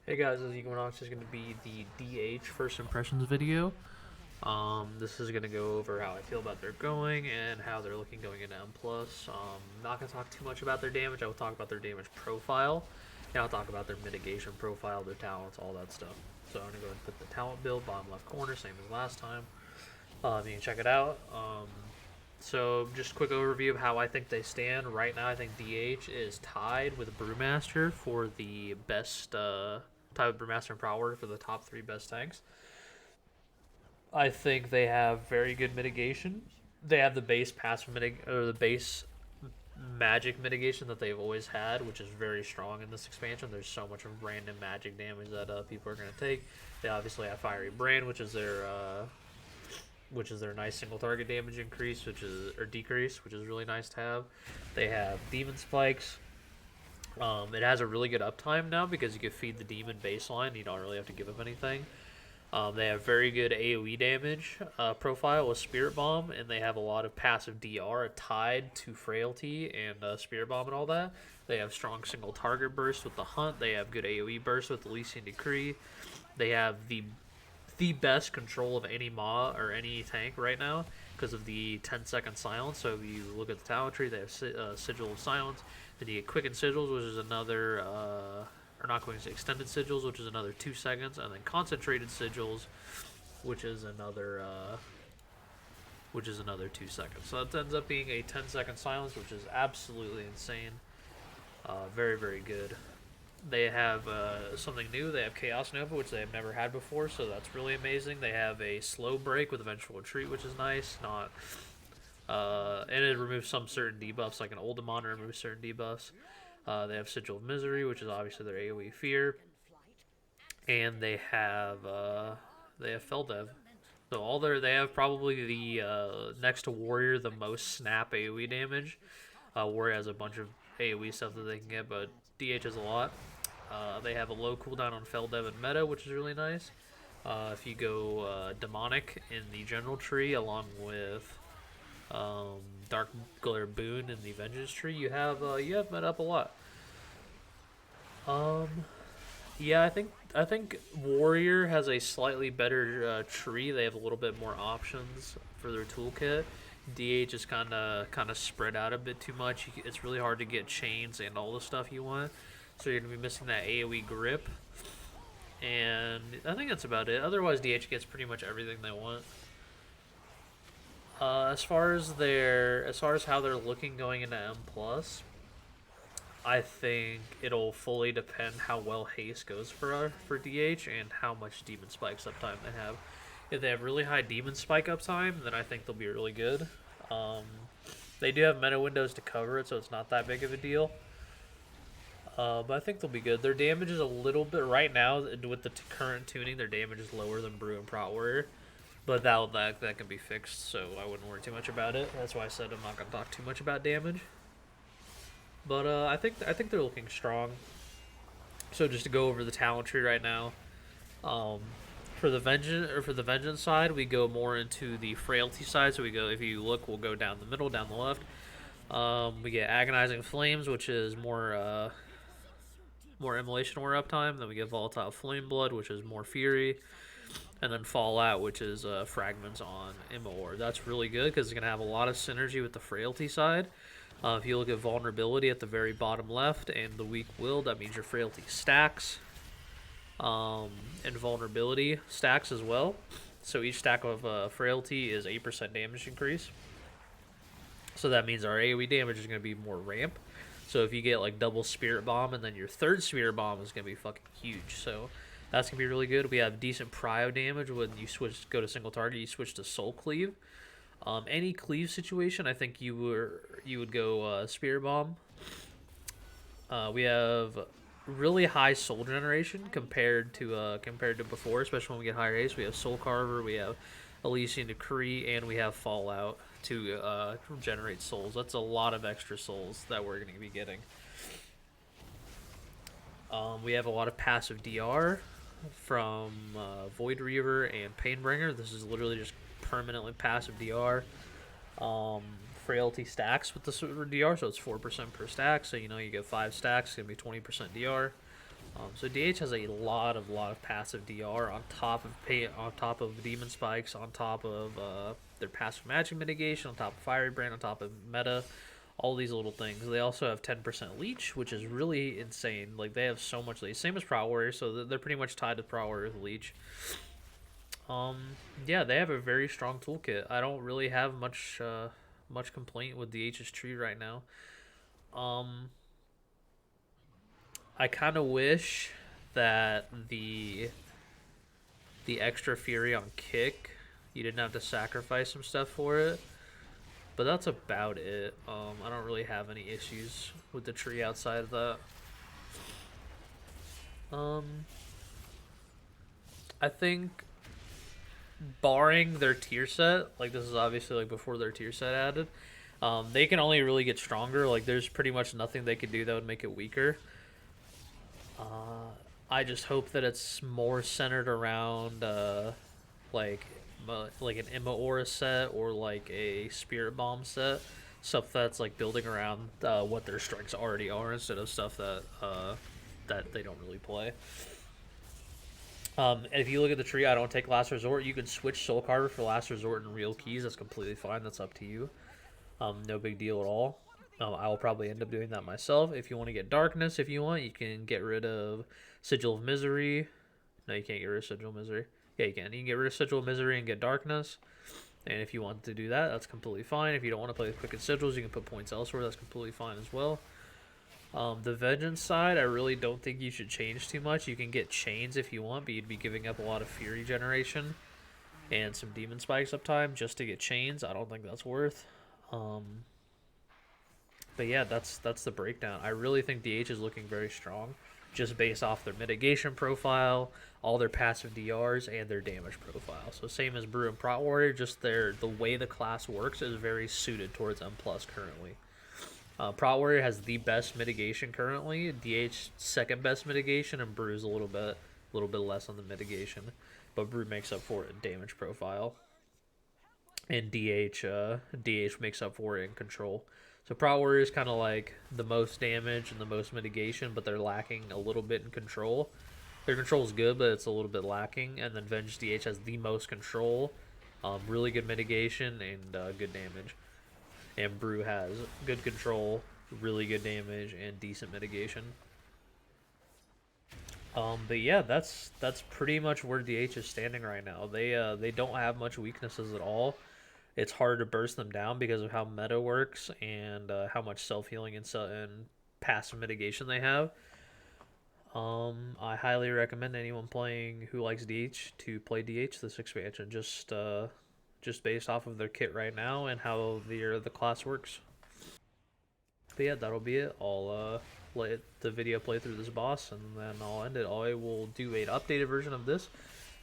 Hey guys, this is Equinox. This is going to be the DH first impressions video. This is going to go over how I feel about their going and how they're looking going into M+. Not going to talk too much about their damage. I will talk about their damage profile. And I'll talk about their mitigation profile, their talents, all that stuff. So I'm going to go ahead and put the talent build, bottom left corner, same as last time. You can check it out. So just a quick overview of how I think they stand. Right now I think DH is tied with Brewmaster for the best, tied with Brewmaster and Prowler for the top 3 best tanks. I think they have very good mitigation. They have the base passive or the base magic mitigation that they've always had, which is very strong in this expansion. There's so much random magic damage that people are going to take. They obviously have Fiery Brand, which is their nice single target damage increase, or decrease, which is really nice to have. They have Demon Spikes. It has a really good uptime now because you can feed the demon baseline. You don't really have to give up anything. They have very good AoE damage profile with Spirit Bomb, and they have a lot of passive DR tied to Frailty and Spirit Bomb and all that. They have strong single target burst with the Hunt. They have good AoE burst with the Elysian Decree. They have the best control of any Maw or any tank right now because of the 10-second silence. So if you look at the talent tree, they have Sigil of Silence. Then you get Quickened Sigils, which is another, or not Quickened, Extended Sigils, which is another 2 seconds, and then Concentrated Sigils, which is another 2 seconds. So it ends up being a 10-second silence, which is absolutely insane. Very, very good. They have something new. They have Chaos Nova, which they have never had before, so that's really amazing. They have a slow break with eventual retreat, which is nice. And it removes some certain debuffs, like an Oldemon removes certain debuffs. They have Sigil of Misery, which is obviously their AoE fear, and they have Feldev. So they have probably the next to Warrior the most snap AoE damage. Warrior has a bunch of AoE stuff that they can get, but DH has a lot. They have a low cooldown on Feldev and Meta, which is really nice. If you go Demonic in the general tree, along with Dark Glare Boon in the Vengeance tree, you have Meta up a lot. Yeah, I think Warrior has a slightly better tree. They have a little bit more options for their toolkit. DH is kind of spread out a bit too much. It's really hard to get chains and all the stuff you want, so you're gonna be missing that AoE grip. And I think that's about it. Otherwise, DH gets pretty much everything they want. As far as how they're looking going into M+, I think it'll fully depend how well haste goes for DH and how much Demon Spikes uptime they have. If they have really high Demon Spike uptime, then I think they'll be really good. They do have meta windows to cover it, so it's not that big of a deal. But I think they'll be good. Their damage is a little bit, right now, with the current tuning, their damage is lower than Brew and Prot Warrior. But that can be fixed, so I wouldn't worry too much about it. That's why I said I'm not going to talk too much about damage. But I think they're looking strong. So just to go over the talent tree right now, for the vengeance side, we go more into the frailty side. So if you look, we'll go down the middle, down the left. We get Agonizing Flames, which is more Immolation War uptime. Then we get Volatile Flame Blood, which is more Fury. And then Fallout, which is Fragments on Immor. That's really good because it's going to have a lot of synergy with the frailty side. If you look at vulnerability at the very bottom left and the weak will, that means your frailty stacks. And vulnerability stacks as well. So each stack of frailty is 8% damage increase. So that means our AoE damage is going to be more ramp. So if you get like double Spirit Bomb and then your third Spirit Bomb is going to be fucking huge. So that's going to be really good. We have decent prio damage when you go to single target, you switch to Soul Cleave. Any cleave situation, I think you would go Spirit Bomb. We have really high soul generation compared to before, especially when we get higher haste. We have Soul Carver, we have Elysian Decree, and we have Fallout to generate souls. That's a lot of extra souls that we're going to be getting. We have a lot of passive DR from Void Reaver and Painbringer. This is literally just permanently passive DR. Frailty stacks with the DR, so it's 4% per stack. So you get 5 stacks, it's gonna be 20% DR. So DH has a lot of passive DR on top of demon spikes, on top of their passive magic mitigation, on top of fiery brand, on top of meta, all these little things. They also have 10% leech, which is really insane. Like they have so much leech, same as Prow Warrior, so they're pretty much tied to Prow Warrior with leech. Yeah, they have a very strong toolkit. I don't really have much complaint with DH's tree right now. I kind of wish that the extra fury on kick, you didn't have to sacrifice some stuff for it. But that's about it. I don't really have any issues with the tree outside of that. I think barring their tier set, like this is obviously like before their tier set added, they can only really get stronger. Like there's pretty much nothing they could do that would make it weaker. I just hope that it's more centered around like like an Emma Aura set or like a Spirit Bomb set, stuff that's like building around what their strengths already are instead of stuff that that they don't really play. If you look at the tree, I don't take Last Resort. You can switch Soul Carver for Last Resort and Real Keys. That's completely fine. That's up to you. No big deal at all. I will probably end up doing that myself. If you want to get Darkness, if you want, you can get rid of Sigil of Misery. No, you can't get rid of Sigil of Misery. Yeah, you can. You can get rid of Sigil of Misery and get Darkness. And if you want to do that, that's completely fine. If you don't want to play with Quicken Sigils, you can put points elsewhere. That's completely fine as well. The Vengeance side, I really don't think you should change too much. You can get Chains if you want, but you'd be giving up a lot of Fury generation and some Demon Spikes uptime just to get Chains. I don't think that's worth. But yeah, that's the breakdown. I really think DH is looking very strong, just based off their mitigation profile, all their passive DRs, and their damage profile. So same as Brew and Prot Warrior, just the way the class works is very suited towards M+ currently. Prot Warrior has the best mitigation currently. DH second best mitigation, and Brew's a little bit less on the mitigation, but Brew makes up for it in damage profile, and DH makes up for it in control. So Prot Warrior is kind of like the most damage and the most mitigation, but they're lacking a little bit in control. Their control is good, but it's a little bit lacking. And then Venge DH has the most control, really good mitigation, and good damage. And Brew has good control, really good damage, and decent mitigation. But yeah, that's pretty much where DH is standing right now. They don't have much weaknesses at all. It's hard to burst them down because of how meta works and how much self-healing and passive mitigation they have. I highly recommend anyone playing who likes DH to play DH this expansion, just based off of their kit right now and how the class works. But yeah, that'll be it. I'll let the video play through this boss, and then I'll end it. I will do an updated version of this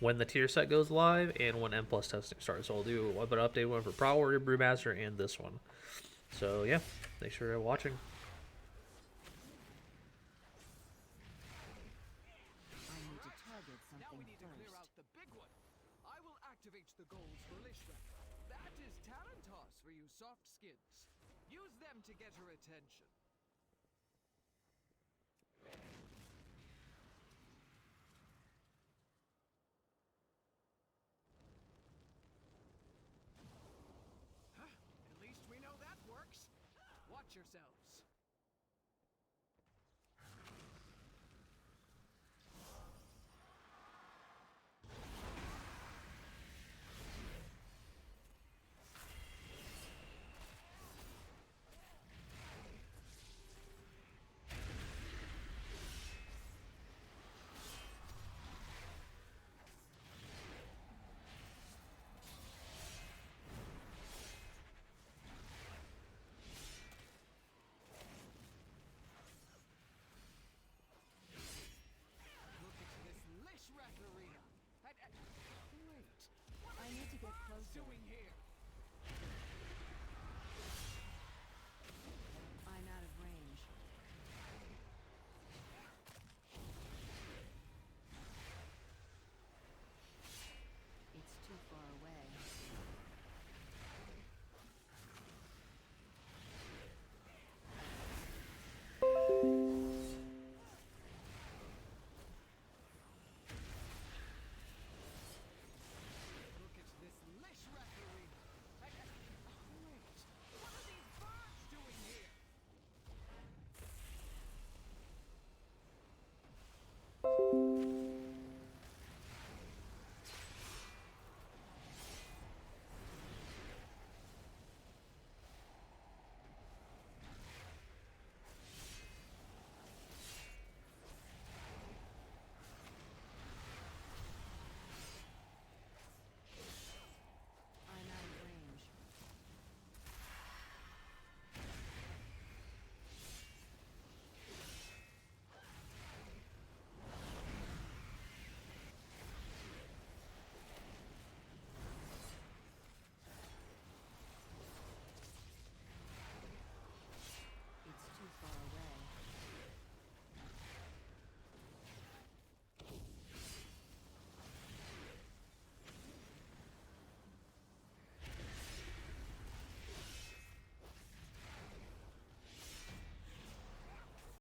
when the tier set goes live and when M+ testing starts. So I'll do an updated one for Prot Warrior, Brewmaster, and this one. So yeah, thanks for watching. Now we need to clear out the big one. I will activate the goals for Lishra. That is talent toss for you soft skins. Use them to get her attention. At least we know that works. Watch yourselves. Wait, what are you doing here?